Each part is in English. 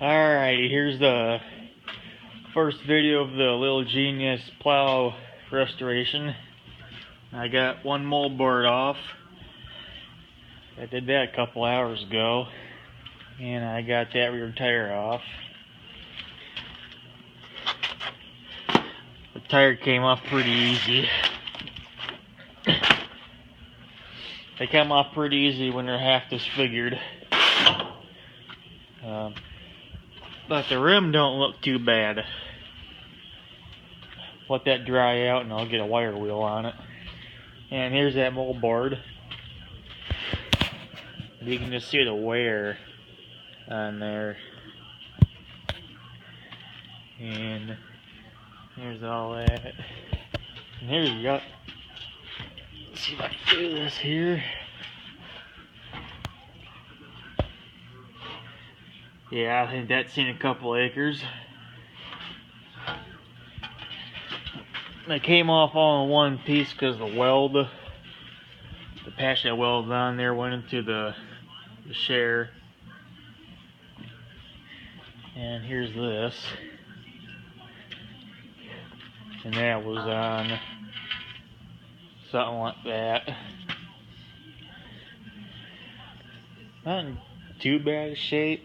Alrighty, here's the first video of the Little Genius plow restoration. I got one moldboard off. I did that a couple hours ago. And I got that rear tire off. The tire came off pretty easy. They come off pretty easy when they're half disfigured. But the rim don't look too bad. Let that dry out and I'll get a wire wheel on it. And here's that moldboard. You can just see the wear on there. And here's all that. And here you go. Let's see if I can do this here. Yeah, I think that's seen a couple acres. They came off all in one piece because the weld, the patch that welded on there went into the share. And here's this. And that was on something like that. Not in too bad a shape.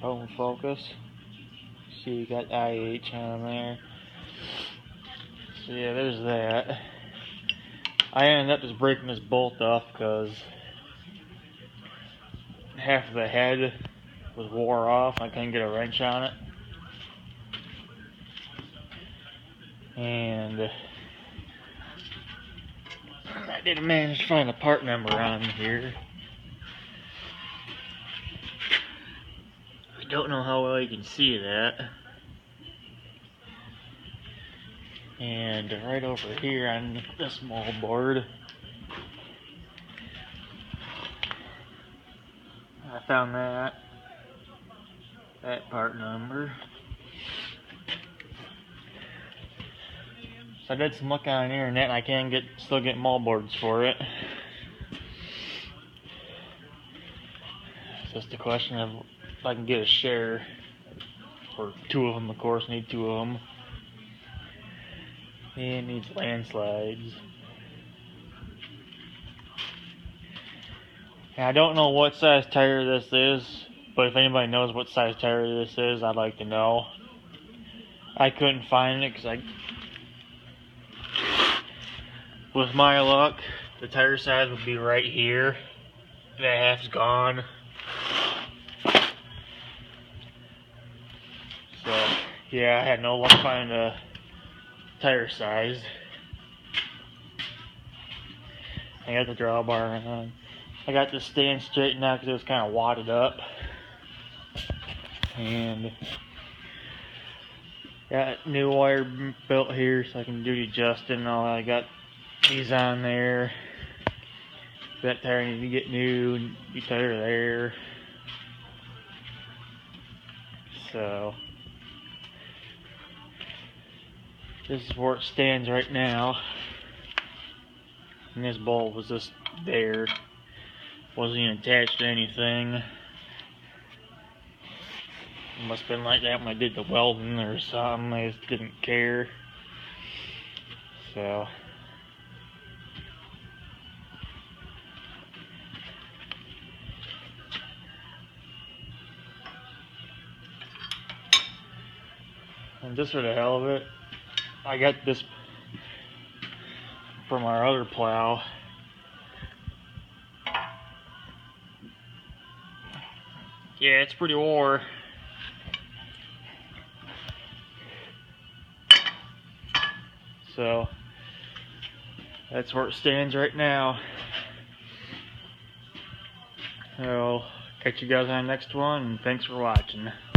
Home focus. See, you got IH on there. So yeah, there's that. I ended up just breaking this bolt off because half of the head was wore off. I couldn't get a wrench on it. And I didn't manage to find a part number on here. I don't know how well you can see that. And right over here on this moldboard, I found that part number. So I did some looking on the internet and I can still get moldboards for it. It's just a question of if I can get a share, or two of them, of course, need two of them. And it needs landslides. And I don't know what size tire this is, but if anybody knows what size tire this is, I'd like to know. I couldn't find it because with my luck, the tire size would be right here. That half's gone. So, yeah, I had no luck finding a tire size. I got the drawbar on. I got this stand straightened out because it was kind of wadded up. And got new wire built here so I can do the adjusting and all that. I got these on there. That tire needs to get new tire there. So this is where it stands right now. And this bolt was just there. Wasn't even attached to anything. It must have been like that when I did the welding or something. I just didn't care. So and just for the hell of it, I got this from our other plow. Yeah, it's pretty wore. So that's where it stands right now. I'll catch you guys on the next one, and thanks for watching.